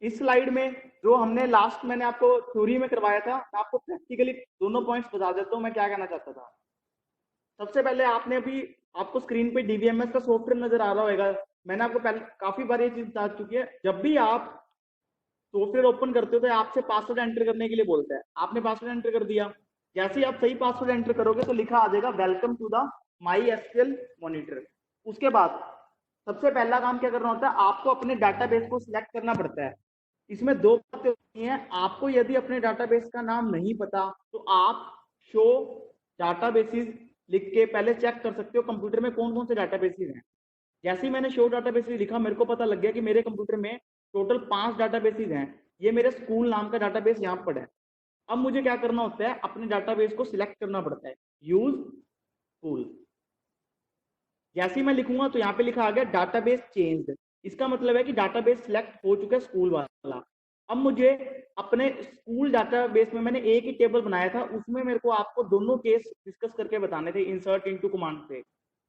इस स्लाइड में जो हमने लास्ट मैंने आपको थ्योरी में करवाया था, मैं आपको प्रैक्टिकली दोनों पॉइंट्स बता देता हूँ मैं क्या कहना चाहता था। सबसे पहले आपने अभी आपको स्क्रीन पे डीबीएमएस का सॉफ्टवेयर नजर आ रहा होगा। मैंने आपको पहले काफी बार ये चीज बता चुकी है, जब भी आप सॉफ्टवेयर ओपन करते हो तो आपसे पासवर्ड एंटर करने के लिए बोलता है। आपने पासवर्ड एंटर कर दिया, जैसे ही आप सही पासवर्ड एंटर करोगे तो लिखा आ जाएगा welcome to the MySQL monitor. उसके बाद सबसे पहला काम क्या करना होता है, आपको अपने डाटाबेस को सिलेक्ट करना पड़ता है। इसमें दो बातें होती हैं, आपको यदि अपने डाटाबेस का नाम नहीं पता तो आप शो डाटाबेसेस लिख के पहले चेक कर सकते हो कंप्यूटर में कौन कौन से डाटाबेसेस हैं। जैसे ही मैंने शो डाटाबेसेस लिखा, मेरे को पता लग गया कि मेरे कंप्यूटर में टोटल 5 डाटाबेसेस हैं। ये मेरे स्कूल नाम का डाटाबेस यहाँ पर है। अब मुझे क्या करना होता है, अपने डाटाबेस को सिलेक्ट करना पड़ता है, यूज स्कूल। जैसे ही मैं लिखूंगा तो यहाँ पे लिखा आ गया डाटाबेस चेंज्ड। इसका मतलब है कि डाटाबेस सिलेक्ट हो चुका है स्कूल वाला। अब मुझे अपने स्कूल डाटाबेस में मैंने एक ही टेबल बनाया था, उसमें मेरे को आपको दोनों केस डिस्कस करके बताने थे इंसर्ट इनटू कमांड से।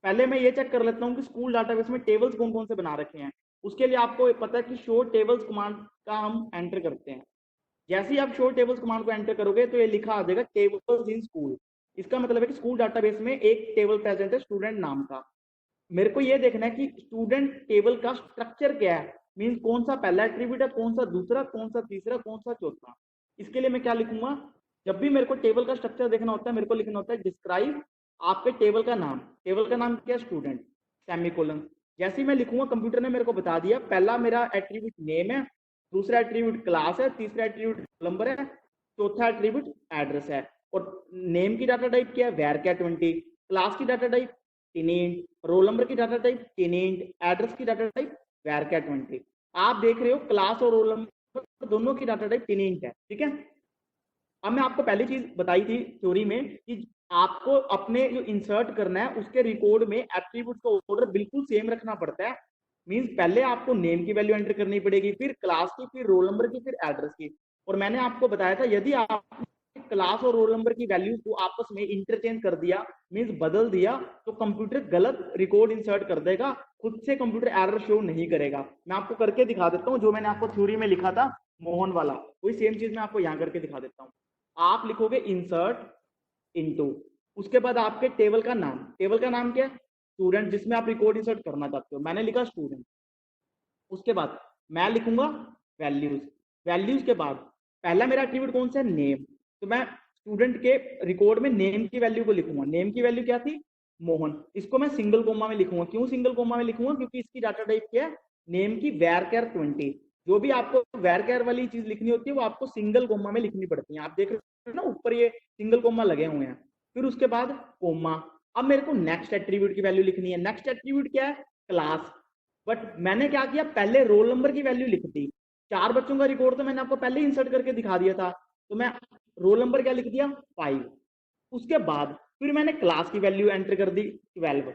पहले मैं ये चेक कर लेता हूँ कि स्कूल डाटाबेस में टेबल्स कौन कौन से बना रखे हैं। उसके लिए आपको पता है कि शो टेबल्स कमांड का हम एंटर करते हैं। जैसे ही आप शो टेबल्स कमांड को एंटर करोगे तो ये लिखा आ जाएगा टेबल्स इन स्कूल। इसका मतलब है कि स्कूल डाटाबेस में एक टेबल प्रेजेंट है स्टूडेंट नाम का। मेरे को ये देखना है कि स्टूडेंट टेबल का स्ट्रक्चर क्या है, मीन कौन सा पहला एट्रीब्यूट है, कौन सा दूसरा, कौन सा तीसरा, कौन सा चौथा। इसके लिए मैं क्या लिखूंगा, जब भी मेरे को टेबल का स्ट्रक्चर देखना होता है मेरे को लिखना होता है डिस्क्राइब आपके टेबल का नाम। टेबल का नाम क्या है, स्टूडेंट, सेमीकोलन। जैसे ही मैं लिखूंगा कंप्यूटर ने मेरे को बता दिया पहला मेरा एट्रीब्यूट नेम है, दूसरा एट्रीब्यूट क्लास है, तीसरा एट्रीब्यूट नंबर है, चौथा एट्रीब्यूट एड्रेस है। और नेम की डाटा टाइप क्या है, वेर क्या 20, क्लास की डाटा टाइप टिनेंट, रोल नंबर की डाटा टाइप टिनेंट, एड्रेस की डाटा टाइप वेर क्या 20। आप देख रहे हो क्लास और रोल नंबर दोनों की डाटा टाइप टिनेंट है, ठीक है। अब मैं आपको पहली चीज बताई थी थ्योरी में कि आपको अपने जो इंसर्ट करना है उसके रिकॉर्ड में एट्रीब्यूट का ऑर्डर बिल्कुल सेम रखना पड़ता है। मींस पहले आपको नेम की वैल्यू एंटर करनी पड़ेगी, फिर क्लास की, फिर रोल नंबर की, फिर एड्रेस की। और मैंने आपको बताया था यदि आप क्लास और रोल नंबर की वैल्यू को आपस में इंटरचेंज कर दिया, मींस बदल दिया, तो कंप्यूटर गलत रिकॉर्ड इंसर्ट कर देगा, खुद से कंप्यूटर एरर शो नहीं करेगा। मैं आपको करके दिखा देता हूँ, जो मैंने आपको थ्योरी में लिखा था मोहन वाला, वही सेम चीज मैं आपको यहाँ करके दिखा देता हूँ। आप लिखोगे इंसर्ट इनटू, उसके बाद आपके टेबल का नाम, टेबल का नाम क्या है, स्टूडेंट, जिसमें आप रिकॉर्ड इंसर्ट करना चाहते हो, मैंने लिखा स्टूडेंट। उसके बाद मैं लिखूंगा वैल्यूज, वैल्यूज के बाद पहला मेरा एट्रीब्यूट कौन सा है, नेम। तो मैं स्टूडेंट के रिकॉर्ड में नेम की वैल्यू को लिखूंगा। नेम की वैल्यू क्या थी, मोहन। इसको मैं सिंगल कोमा में लिखूंगा। क्यों सिंगल कोमा में लिखूंगा, क्योंकि इसकी डाटा टाइप क्या है, नेम की वेर कैर 20। जो भी आपको वेर कैर वाली चीज लिखनी होती है वो आपको सिंगल कोमा में लिखनी पड़ती है। आप देख रहे हो ना ऊपर ये सिंगल कोमा लगे हुए हैं। फिर उसके बाद कोमा। अब मेरे को नेक्स्ट एट्रीब्यूट की वैल्यू लिखनी है। नेक्स्ट एट्रीब्यूट क्या है, क्लास। बट मैंने क्या किया, पहले रोल नंबर की वैल्यू लिख दी। 4 बच्चों का रिकॉर्ड तो मैंने आपको पहले ही इंसर्ट करके दिखा दिया था, तो मैं रोल नंबर क्या लिख दिया, 5। उसके बाद फिर मैंने क्लास की वैल्यू एंटर कर दी 12।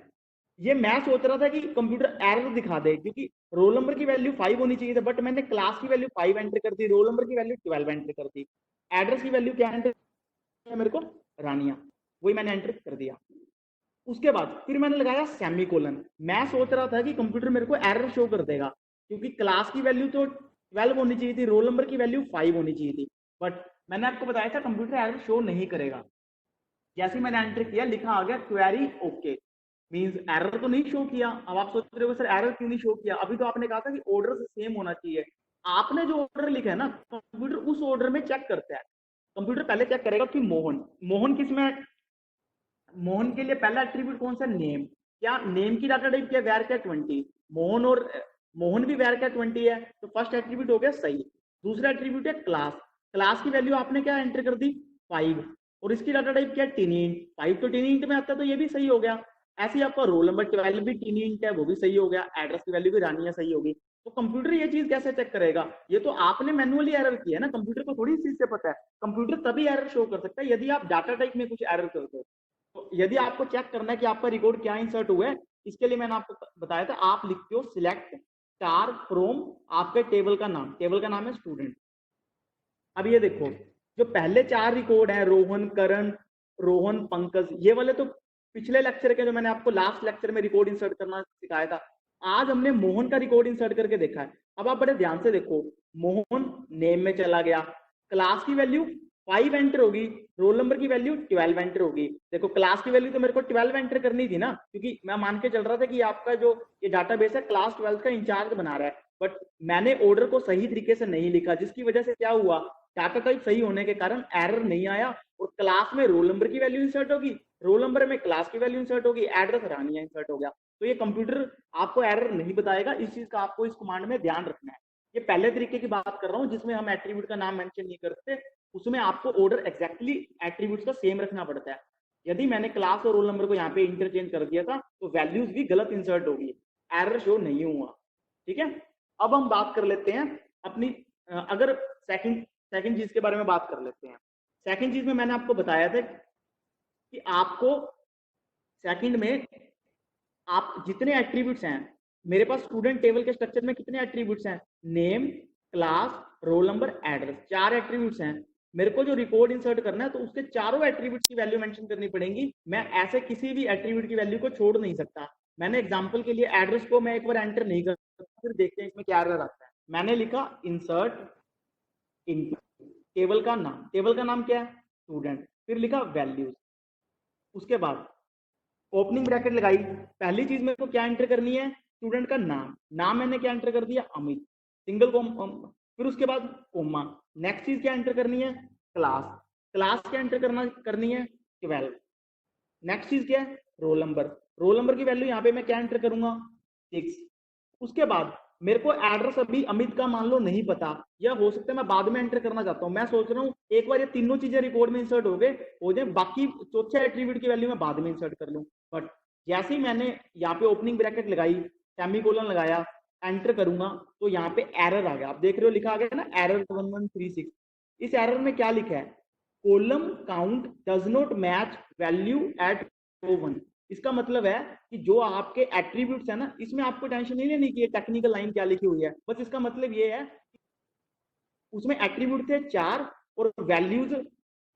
ये मैं सोच रहा था कि कंप्यूटर एरर दिखा दे, क्योंकि रोल नंबर की वैल्यू 5 होनी चाहिए था, बट मैंने क्लास की वैल्यू 5 एंटर कर दी, रोल नंबर की वैल्यू 12 एंटर कर दी। एड्रेस की वैल्यू क्या एंटर किया मेरे को, रानिया, वही मैंने एंटर कर दिया। उसके बाद फिर मैंने लगाया सेमीकोलन। मैं सोच रहा था कि कंप्यूटर मेरे को एरर शो कर देगा, क्योंकि क्लास की वैल्यू तो 12 होनी चाहिए थी, रोल नंबर की वैल्यू 5 होनी चाहिए थी। बट मैंने आपको बताया था कंप्यूटर एरर शो नहीं करेगा। जैसे मैंने एंटर किया लिखा आ गया क्वेरी ओके, मींस एरर तो नहीं शो किया। अब आप सोच रहे हो सर एरर क्यों नहीं शो किया, अभी तो आपने कहा था कि ऑर्डर सेम होना चाहिए। आपने जो ऑर्डर लिखा है ना, कंप्यूटर उस ऑर्डर में चेक करता है। कंप्यूटर पहले चेक करेगा कि मोहन, मोहन किस में, मोहन के लिए पहला एट्रीब्यूट कौन सा, नेम। क्या नेम की डाटा टाइप क्या, वेर क्या 20। मोहन और मोहन भी वेर क्या 20 है, तो फर्स्ट एट्रीब्यूट हो गया सही। दूसरा एट्रीब्यूट है क्लास। क्लास की वैल्यू आपने क्या एंटर कर दी, 5। और इसकी डाटा टाइप क्या, टिनिंट। 5 तो टिनिंट में आता है, तो ये भी सही हो गया। ऐसे ही आपका रोल नंबर 12 भी टिनिंट है, वो भी सही हो गया। एड्रेस की वैल्यू भी रानिया सही होगी। तो कंप्यूटर ये चीज कैसे चेक करेगा, ये तो आपने मैनुअली एरर किया है ना, कंप्यूटर को थोड़ी इस चीज से पता है। कंप्यूटर तभी एरर शो कर सकता है यदि आप डाटा टाइप में कुछ एरर कर दो। तो यदि आपको चेक करना है कि आपका रिकॉर्ड क्या इंसर्ट हुआ है, इसके लिए मैंने आपको बताया था, आप लिखते हो सिलेक्ट स्टार फ्रॉम आपके टेबल का नाम, टेबल का नाम है स्टूडेंट। अब ये देखो, जो पहले 4 रिकॉर्ड है, रोहन, करण, रोहन, पंकज, ये वाले तो पिछले लेक्चर के, जो मैंने आपको लास्ट लेक्चर में रिकॉर्ड इंसर्ट करना सिखाया था। आज हमने मोहन का रिकॉर्ड इंसर्ट करके देखा है। अब आप बड़े ध्यान से देखो, मोहन नेम में चला गया, क्लास की वैल्यू 5 एंटर होगी, रोल नंबर की वैल्यू 12 एंटर होगी। देखो क्लास की वैल्यू तो मेरे को 12 एंटर करनी थी ना, क्योंकि मैं मान के चल रहा था कि आपका जो ये डाटाबेस है क्लास 12 का इंचार्ज बना रहा है, बट मैंने ऑर्डर को सही तरीके से नहीं लिखा, जिसकी वजह से क्या हुआ, डाटा टाइप सही होने के कारण एरर नहीं आया, और क्लास में रोल नंबर की वैल्यू इंसर्ट होगी, रोल नंबर में क्लास की वैल्यू इंसर्ट होगी, एड्रेस रानिया इंसर्ट हो गया। तो ये कंप्यूटर आपको एरर नहीं बताएगा, इस चीज का आपको इस कमांड में ध्यान रखना है। ये पहले तरीके की बात कर रहा हूँ जिसमें हम एट्रीब्यूट का नाम मेंशन नहीं करते, उसमें आपको ऑर्डर एग्जैक्टली एट्रीब्यूट्स का सेम रखना पड़ता है। यदि मैंने क्लास और रोल नंबर को यहाँ पे इंटरचेंज कर दिया था तो वैल्यूज भी गलत इंसर्ट होगी, एरर शो नहीं हुआ। ठीक है, अब हम बात कर लेते हैं अपनी अगर सेकंड चीज के बारे में बात कर लेते हैं। सेकंड चीज में मैंने आपको बताया था कि आपको सेकंड में आप जितने एट्रीब्यूट्स हैं, मेरे पास स्टूडेंट टेबल के स्ट्रक्चर में कितने एट्रीब्यूट्स हैं, name, class, roll number, address, 4 attributes हैं। मेरे को जो रिकॉर्ड इंसर्ट करना है तो उसके चारों एट्रीब्यूट्स की वैल्यू मेंशन करनी पड़ेगी, मैं ऐसे किसी भी एट्रीब्यूट की वैल्यू को छोड़ नहीं सकता। मैंने एग्जांपल के लिए एड्रेस को मैं एक बार एंटर नहीं कर सकता, फिर देखते हैं इसमें क्या एरर आता है। मैंने लिखा इंसर्ट इन टेबल का नाम, टेबल का नाम क्या है, स्टूडेंट, फिर लिखा वैल्यूज, उसके बाद ओपनिंग ब्रैकेट लगाई, पहली चीज मेरे को क्या एंटर करनी है, स्टूडेंट का नाम, नाम मैंने क्या एंटर कर दिया, अमित, सिंगल फिर उसके बाद कोमा, नेक्स्ट चीज क्या एंटर करनी है, क्लास, क्लास क्या एंटर करनी है 12, नेक्स्ट चीज क्या है, रोल नंबर, रोल नंबर की वैल्यू यहाँ पे मैं क्या एंटर करूंगा 6, उसके बाद मेरे को एड्रेस अभी अमित का मान लो नहीं पता, या हो सकता है मैं बाद में एंटर करना चाहता हूँ, मैं सोच रहा हूँ एक बार ये तीनों चीजें रिकॉर्ड में इंसर्ट हो जाए, बाकी चौथे एट्रीब्यूट की वैल्यू मैं बाद में इंसर्ट कर लूँ। बट जैसे ही मैंने यहाँ पे ओपनिंग ब्रैकेट लगाई, सेमीकोलन लगाया, एंटर करूंगा तो यहाँ पे एरर आ गया, आप देख रहे हो लिखा आ गया ना एरर 1136। इस एरर में क्या लिखा है, column count does not match value at row 1। इसका मतलब है कि जो आपके एट्रीब्यूट्स है ना, इसमें आपको टेंशन नहीं लेनी कि ये टेक्निकल लाइन क्या लिखी हुई है, बस इसका मतलब ये है उसमें एट्रीब्यूट थे 4 और वैल्यूज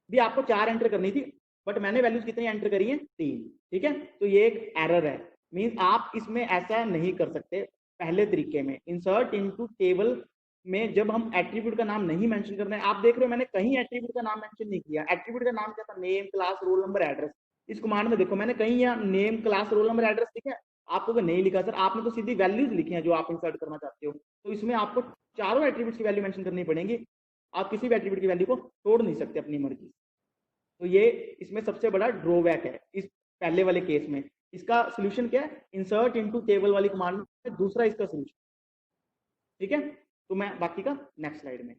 भी आपको 4 एंटर करनी थी, बट मैंने वैल्यूज कितनी एंटर करी है 3। ठीक है, तो ये एक एरर है, मींस आप इसमें ऐसा नहीं कर सकते। पहले तरीके में इंसर्ट इनटू टेबल में जब हम एट्रीब्यूट का नाम नहीं मेंशन कर रहे हैं, आप देख रहे हो मैंने कहीं एट्रीब्यूट का नाम मेंशन नहीं किया, एट्रीब्यूट का नाम क्या था, name, class, roll number, address. इस कमांड में देखो मैंने कहीं यहाँ name, class, roll number, address लिखा है, आपको नहीं लिखा सर, आपने तो सीधी वैल्यूज लिखी हैं जो आप इंसर्ट करना चाहते हो। तो इसमें आपको चारों एट्रीब्यूट्स की वैल्यू मेंशन करनी पड़ेगी, आप किसी भी एट्रीब्यूट की वैल्यू को तोड़ नहीं सकते अपनी मर्जी। तो ये इसमें सबसे बड़ा ड्रॉबैक है इस पहले वाले केस में। इसका सोल्यूशन क्या है, इंसर्ट इनटू टेबल वाली कमांड में दूसरा इसका सोल्यूशन। ठीक है, तो मैं बाकी का नेक्स्ट स्लाइड में